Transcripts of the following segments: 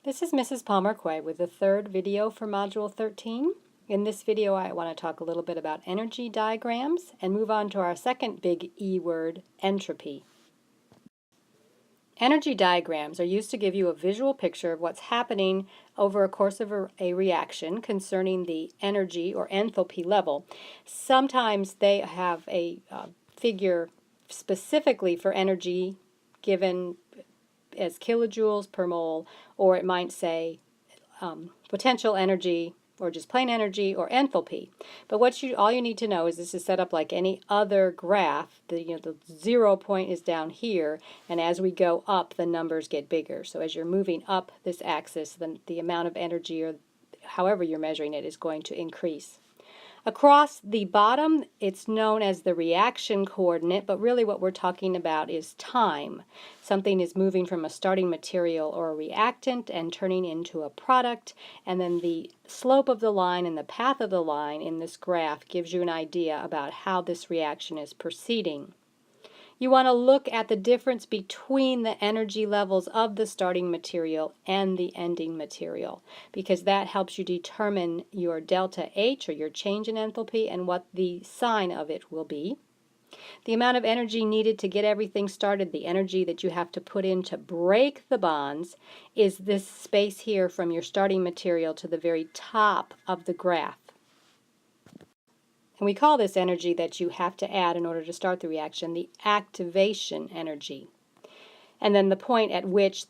This is Mrs. Palmer-Quay with the third video for Module 13. In this video I want to talk a little bit about energy diagrams and move on to our second big E word, entropy. Energy diagrams are used to give you a visual picture of what's happening over a course of a reaction concerning the energy or enthalpy level. Sometimes they have a figure specifically for energy given as kilojoules per mole, or it might say potential energy, or just plain energy, or enthalpy. But all you need to know is this is set up like any other graph. The 0 point is down here, and as we go up, the numbers get bigger. So as you're moving up this axis, then the amount of energy, or however you're measuring it, is going to increase. Across the bottom, it's known as the reaction coordinate, but really what we're talking about is time. Something is moving from a starting material or a reactant and turning into a product, and then the slope of the line and the path of the line in this graph gives you an idea about how this reaction is proceeding. You want to look at the difference between the energy levels of the starting material and the ending material, because that helps you determine your delta H, or your change in enthalpy, and what the sign of it will be. The amount of energy needed to get everything started, the energy that you have to put in to break the bonds, is this space here from your starting material to the very top of the graph. And we call this energy that you have to add in order to start the reaction the activation energy. And then the point at which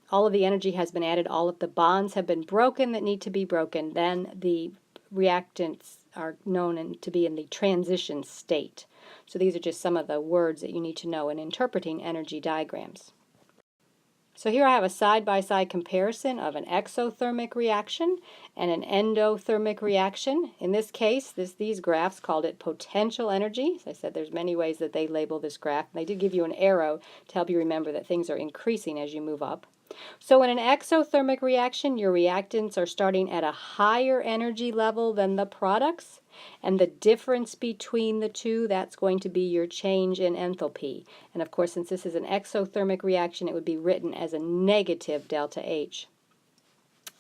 all of the energy has been added, all of the bonds have been broken that need to be broken, then the reactants are known to be in the transition state. So these are just some of the words that you need to know in interpreting energy diagrams. So here I have a side-by-side comparison of an exothermic reaction and an endothermic reaction. In this case, these graphs called it potential energy. As I said, there's many ways that they label this graph. They did give you an arrow to help you remember that things are increasing as you move up. So in an exothermic reaction, your reactants are starting at a higher energy level than the products, and the difference between the two, that's going to be your change in enthalpy. And of course, since this is an exothermic reaction, it would be written as a negative delta H.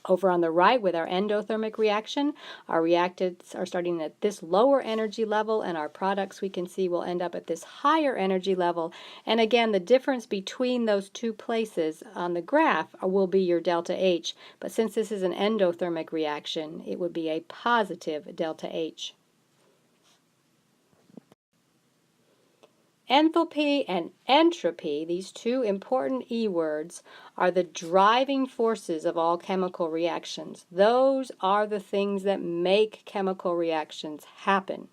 Over on the right, with our endothermic reaction, our reactants are starting at this lower energy level, and our products, we can see, will end up at this higher energy level. And again, the difference between those two places on the graph will be your delta H. But since this is an endothermic reaction, it would be a positive delta H. Enthalpy and entropy, these two important E words, are the driving forces of all chemical reactions. Those are the things that make chemical reactions happen.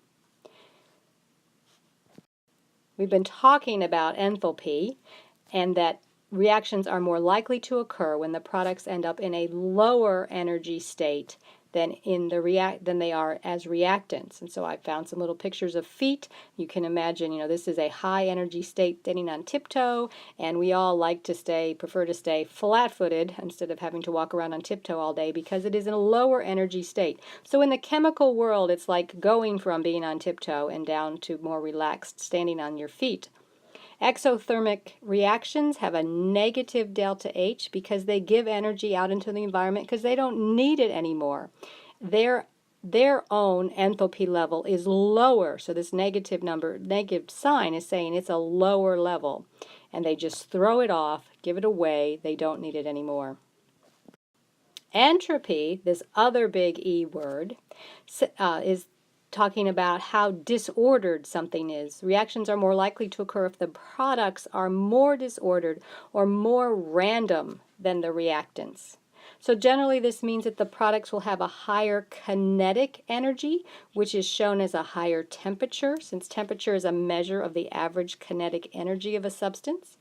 We've been talking about enthalpy, and that reactions are more likely to occur when the products end up in a lower energy state than they are as reactants. And so I found some little pictures of feet. You can imagine, this is a high energy state standing on tiptoe, and we all prefer to stay flat-footed instead of having to walk around on tiptoe all day, because it is in a lower energy state. So in the chemical world, it's like going from being on tiptoe and down to more relaxed standing on your feet. Exothermic reactions have a negative delta H because they give energy out into the environment because they don't need it anymore. Their own enthalpy level is lower, so this negative sign is saying it's a lower level, and they just throw it off, give it away, they don't need it anymore. Entropy, this other big E word, is talking about how disordered something is. Reactions are more likely to occur if the products are more disordered or more random than the reactants. So generally this means that the products will have a higher kinetic energy, which is shown as a higher temperature, since temperature is a measure of the average kinetic energy of a substance.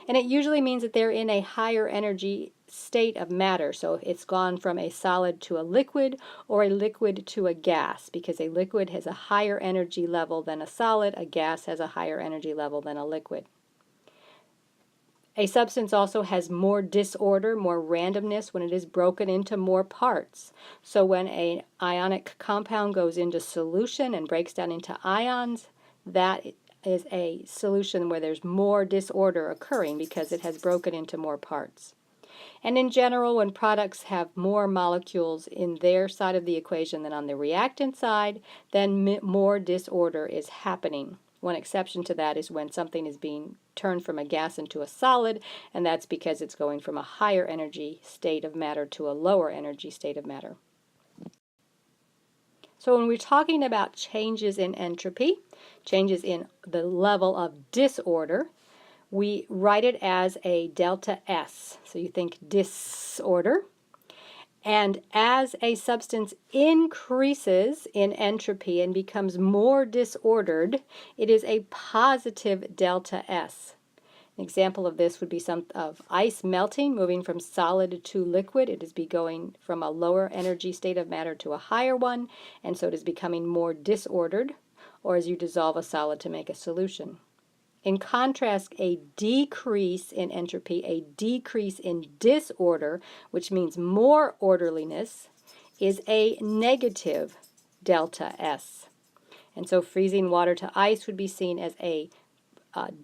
And it usually means that they're in a higher energy state of matter. So it's gone from a solid to a liquid, or a liquid to a gas, because a liquid has a higher energy level than a solid, a gas has a higher energy level than a liquid. A substance also has more disorder, more randomness when it is broken into more parts. So when an ionic compound goes into solution and breaks down into ions, that is a solution where there's more disorder occurring because it has broken into more parts. And in general, when products have more molecules in their side of the equation than on the reactant side, then more disorder is happening. One exception to that is when something is being turned from a gas into a solid, and that's because it's going from a higher energy state of matter to a lower energy state of matter. So when we're talking about changes in entropy, changes in the level of disorder, we write it as a delta S. So you think disorder. And as a substance increases in entropy and becomes more disordered, it is a positive delta S. An example of this would be some of ice melting, moving from solid to liquid. It is going from a lower energy state of matter to a higher one, and so it is becoming more disordered, or as you dissolve a solid to make a solution. In contrast, a decrease in entropy, a decrease in disorder, which means more orderliness, is a negative delta S. And so freezing water to ice would be seen as a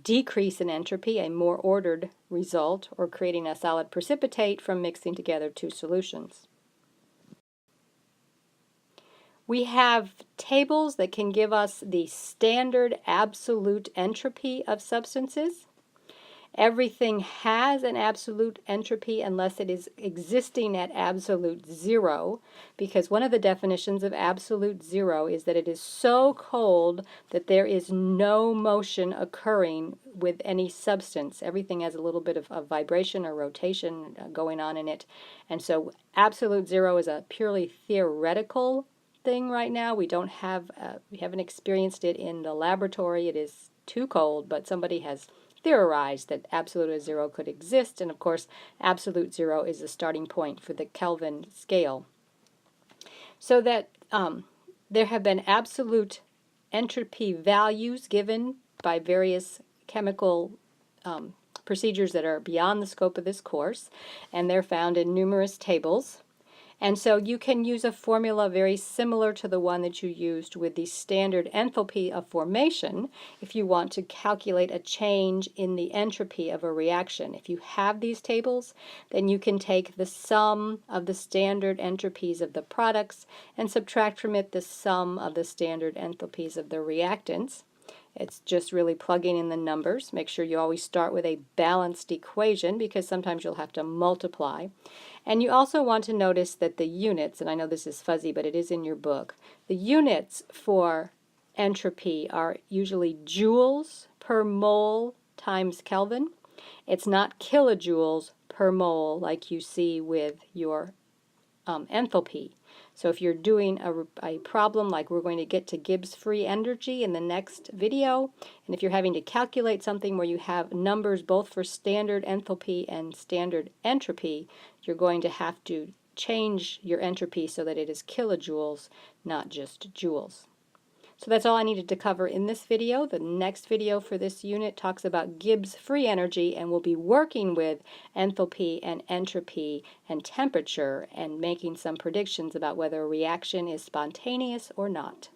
decrease in entropy, a more ordered result, or creating a solid precipitate from mixing together two solutions. We have tables that can give us the standard absolute entropy of substances. Everything has an absolute entropy unless it is existing at absolute zero, because one of the definitions of absolute zero is that it is so cold that there is no motion occurring with any substance. Everything has a little bit of a vibration or rotation going on in it. And so absolute zero is a purely theoretical thing right now. We haven't experienced it in the laboratory. It is too cold, but somebody has theorized that absolute zero could exist, and of course absolute zero is the starting point for the Kelvin scale. So that there have been absolute entropy values given by various chemical procedures that are beyond the scope of this course, and they're found in numerous tables. And so you can use a formula very similar to the one that you used with the standard enthalpy of formation if you want to calculate a change in the entropy of a reaction. If you have these tables, then you can take the sum of the standard entropies of the products and subtract from it the sum of the standard enthalpies of the reactants. It's just really plugging in the numbers. Make sure you always start with a balanced equation because sometimes you'll have to multiply. And you also want to notice that the units, and I know this is fuzzy, but it is in your book, the units for entropy are usually joules per mole times Kelvin. It's not kilojoules per mole like you see with your enthalpy. So if you're doing a problem like we're going to get to Gibbs free energy in the next video, and if you're having to calculate something where you have numbers both for standard enthalpy and standard entropy, you're going to have to change your entropy so that it is kilojoules, not just joules. So that's all I needed to cover in this video. The next video for this unit talks about Gibbs free energy, and we'll be working with enthalpy and entropy and temperature and making some predictions about whether a reaction is spontaneous or not.